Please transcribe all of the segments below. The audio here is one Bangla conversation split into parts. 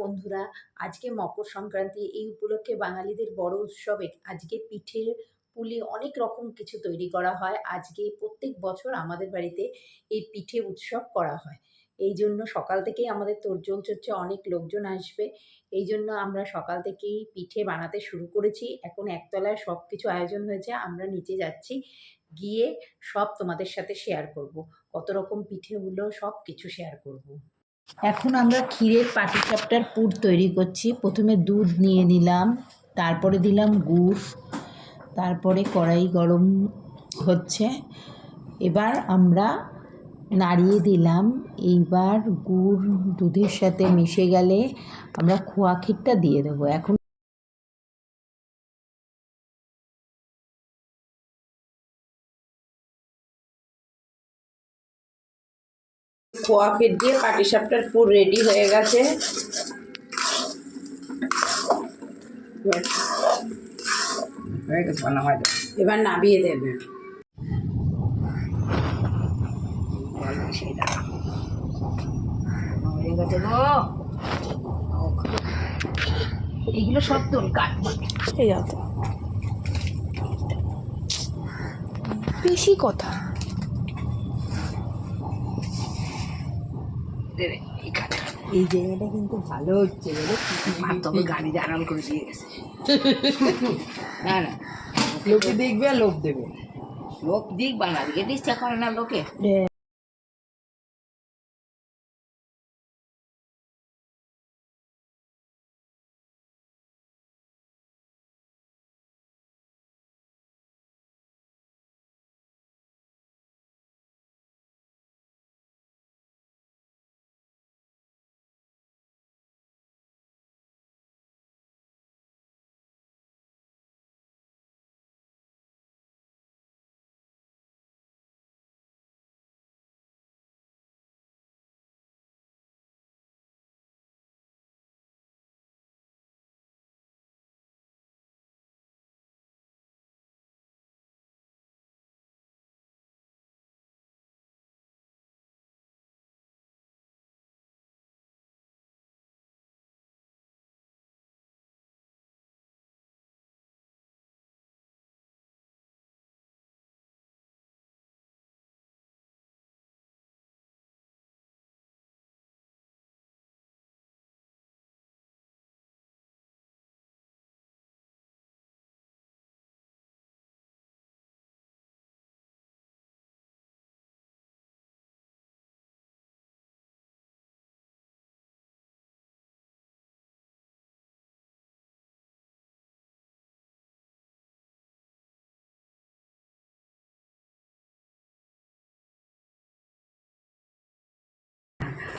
বন্ধুরা, আজকে মকর সংক্রান্তি। এই উপলক্ষে বাঙালিদের বড় উৎসবে আজকে পিঠে পুলি অনেক রকম কিছু তৈরি করা হয়। আজকে প্রত্যেক বছর আমাদের বাড়িতে এই পিঠে উৎসব করা হয়। এই জন্য সকাল থেকেই আমাদের তোড়জোড় চলছে, অনেক লোকজন আসবে। এই জন্য আমরা সকাল থেকেই পিঠে বানাতে শুরু করেছি। এখন একতলায় সব কিছু আয়োজন হয়েছে, আমরা নিচে যাচ্ছি, গিয়ে সব তোমাদের সাথে শেয়ার করব। কত রকম পিঠে হলো সব কিছু শেয়ার করব। এখন আমরা ক্ষীরের পাটিসাপটার পুর তৈরি করছি। প্রথমে দুধ নিয়ে নিলাম, তারপরে দিলাম গুড়, তারপরে কড়াই গরম হচ্ছে, এবার আমরা নাড়িয়ে দিলাম। এইবার গুড় দুধের সাথে মিশে গেলে আমরা খোয়া ক্ষীরটা দিয়ে দেবো। এখন খোয়া ক্ষীর দিয়ে পাটিসাপটার পুর রেডি হয়ে গেছে। এবার নামিয়ে দেবে। এগুলো সব তোর কাটবো, এই যাও তো, বেশি কথা এই জায়গাটা কিন্তু ভালো হচ্ছে, তবে গাড়িতে আরাম করে দিয়ে গেছে। না না, লোকে দেখবে আর লোক দেবে, লোক দিক বাঙালিকে ডিস্টার্ব করে না লোকে।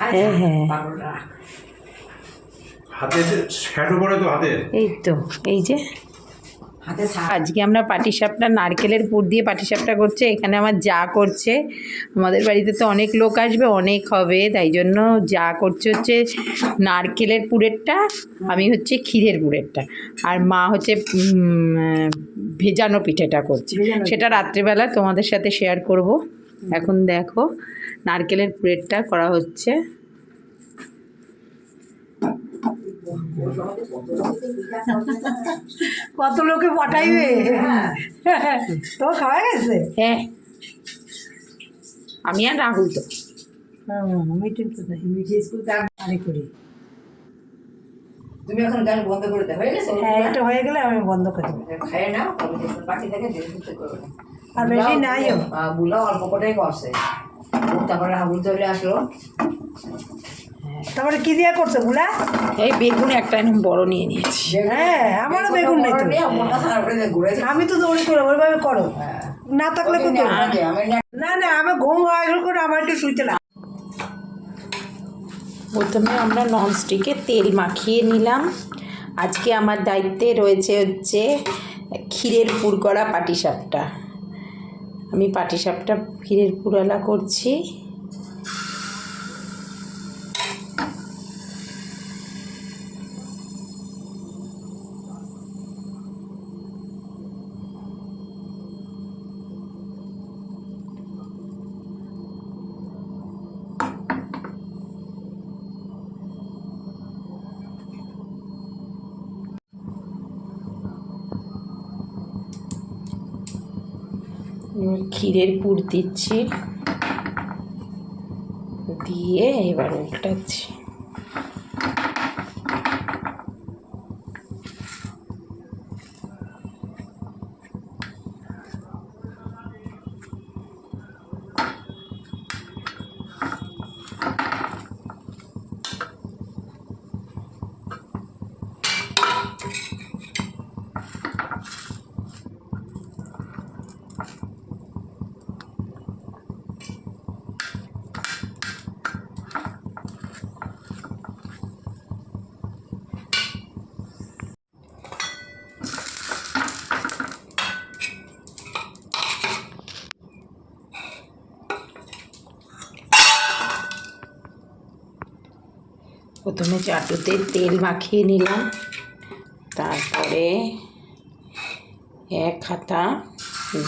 হ্যাঁ হ্যাঁ, হাতে শ্যাডো পড়ে তো হাতে। এই তো, এই যে আজকে আমরা পাটিসাপটা নারকেলের পুর দিয়ে পাটিসাপটা করছে। এখানে আমার যা করছে, আমাদের বাড়িতে তো অনেক লোক আসবে, অনেক হবে, তাই জন্য যা করছে হচ্ছে নারকেলের পুরেরটা, আমি হচ্ছে ক্ষীরের পুরেরটা, আর মা হচ্ছে ভেজানো পিঠেটা করছে। সেটা রাত্রিবেলা তোমাদের সাথে শেয়ার করব। এখন দেখো নারকেলের পুরেরটা করা হচ্ছে। কত লোকে পাঠাইবে, তো খাওয়া গেছে। হ্যাঁ, আমি আর রাহুল তো মিটিং তো মিঠে স্কুল আরে করি। তুমি এখন গান বন্ধ করে দাও, হয়ে গেছে? হ্যাঁ, এটা হয়ে গেলে আমি বন্ধ করে দেবো। খাইয়ে নাও, বাকি থেকে ধীরে ধীরে করবে না। আর বেশি নাইও, বুলাও অল্প কটাই করছে, তারপরে হাবুল চলে আসলো। তারপরে কি দিয়ে করছো বুলা? এই বেগুন একটা এরকম বড় নিয়ে নিয়েছি। হ্যাঁ, আমারও বেগুন নেই তো। আমি তো দৌড়ি করে ওইভাবে করো, না থাকলে কোথাও না। না, আমি ঘুম আসলে করে আমার একটু শুইতে লাগে। প্রথমে আমরা ননস্টিকে তেল মাখিয়ে নিলাম। আজকে আমার দায়িত্বে রয়েছে হচ্ছে ক্ষীরের পুর করা পাটিসাপটা। আমি পাটিসাপটা ক্ষীরের পুরালা করছি। ক্ষীরের পুর দিচ্ছি, দিয়ে এবার উল্টাচ্ছি। প্রথমে চাটুতে তেল মাখিয়ে নিলাম, তারপরে এক হাতা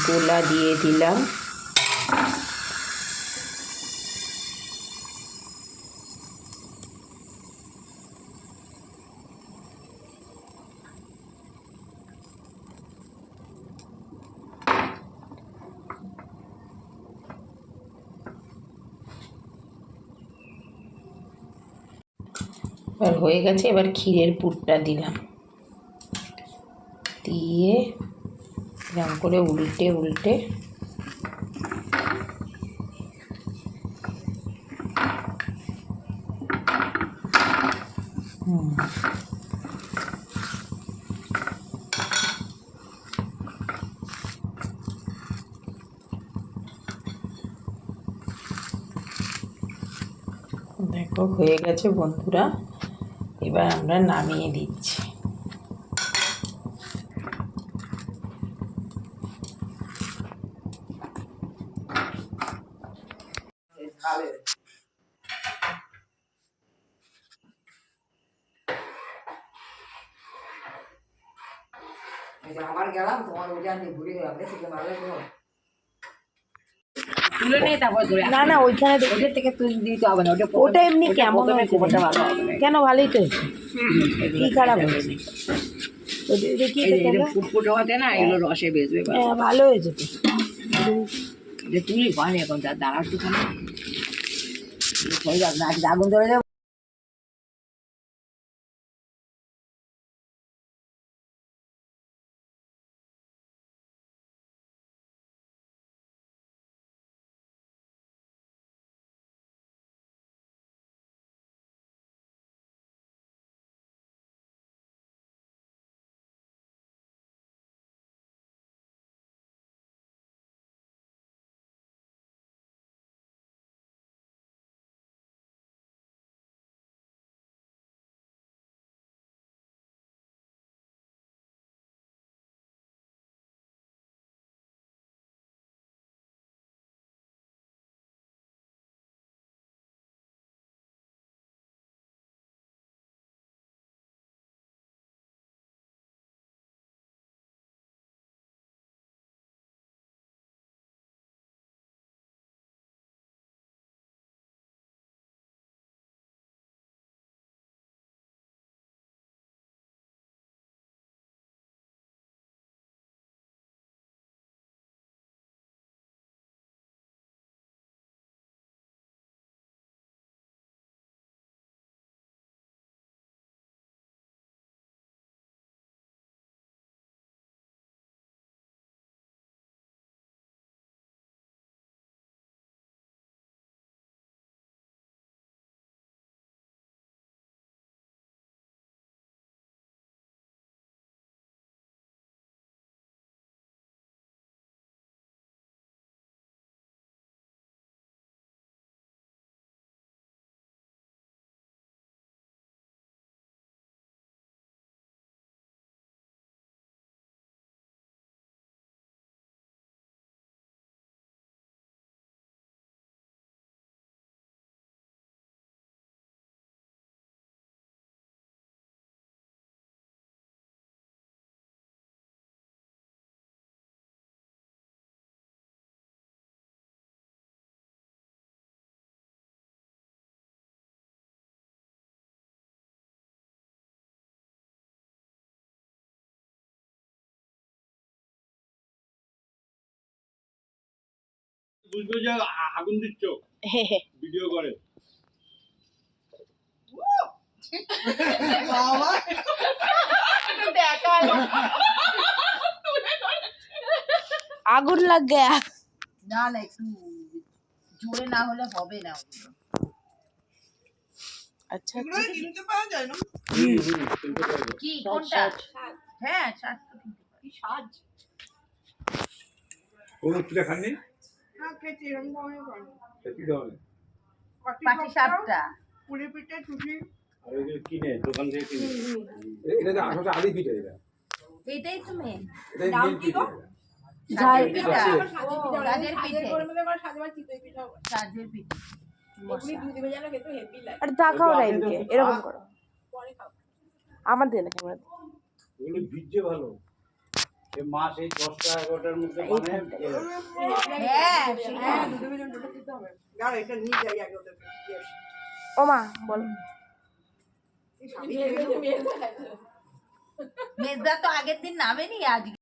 গোলা দিয়ে দিলাম, এবার হয়ে গেছে। এবার ক্ষীরের পুরটা দিলাম, দিয়ে এরকম করে উল্টে উল্টে দেখো হয়ে গেছে বন্ধুরা। এবার আমরা নামিয়ে দিচ্ছি। আবার গেলাম তোমার ওইখান দিয়ে ঘুরে গেলাম থেকে ভালো লাগলো। তুলে নেই তারপর ধরে না না ওইখানে ওদের থেকে তুলে দিতে হবে না, ওটা এমনি কেমন হয়েছে? ওটা ভালো হবে না। কেন ভালোই তো হয়েছে, কি খারাপ হয়েছে? দেখি এই যে ফুটফুট হওয়াতে না এগুলো রসে বেজবে। ভালো হয়েছে তো। যে তুলি পানি এখন তার দাঁড়ার তো আগুন ধরে যাবে। বুঝবে যে আগুন দিচ্ছ ভিডিও করে। আগুন লাগ গয়া। না না একটু জোরে না হলে হবে না ওগুলো। আচ্ছা কিনতে পাওয়া যায় না কি কোনটা? হ্যাঁ সাজ তো কিনতে পারি। সাজ কোন পিঠা খাননি? হ্যাঁ খেয়েছি এরকম ধরনের করে কি ধরনের? পাটি সাপটা পুলি পিঠে চুষি আর ওই যে কিনে দোকান থেকে কিনে এটা তো আসলে আদি পিঠা এটা। এটাই তো মেন। এটাই মেন পিঠা। ঝাল পিঠা আছে। সাজের পিঠে সাজের পিঠে আর দেখাও না এদিকে এরকম করো আমার দিয়ে না ক্যামেরা এগুলো ভিজে ভালো। এই মাস এই 10টা 11টার মধ্যে মানে হ্যাঁ আর এটা নিয়ে যাই আগে ওদেরকে ও মা বল মেজদা তো আগের দিন নামেনি আজকে